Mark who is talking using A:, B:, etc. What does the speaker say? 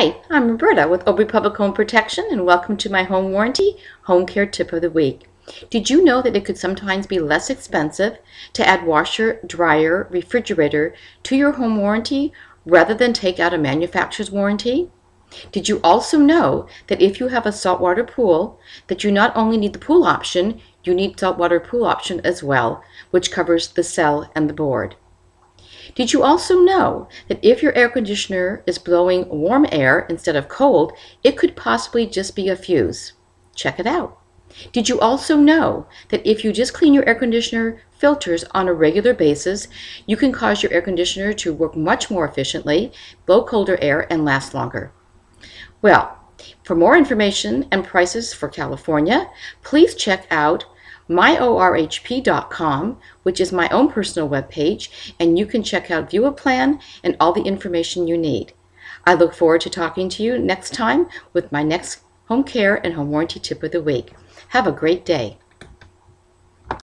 A: Hi, I'm Roberta with Old Republic Home Protection, and welcome to my home warranty home care tip of the week. Did you know that it could sometimes be less expensive to add washer, dryer, refrigerator to your home warranty rather than take out a manufacturer's warranty? Did you also know that if you have a saltwater pool, that you not only need the pool option, you need saltwater pool option as well, which covers the cell and the board? Did you also know that if your air conditioner is blowing warm air instead of cold, it could possibly just be a fuse? Check it out. Did you also know that if you just clean your air conditioner filters on a regular basis, you can cause your air conditioner to work much more efficiently, blow colder air, and last longer? Well, for more information and prices for California, please check out myorhp.com, which is my own personal webpage, and you can check out View a Plan and all the information you need. I look forward to talking to you next time with my next home care and home warranty tip of the week. Have a great day.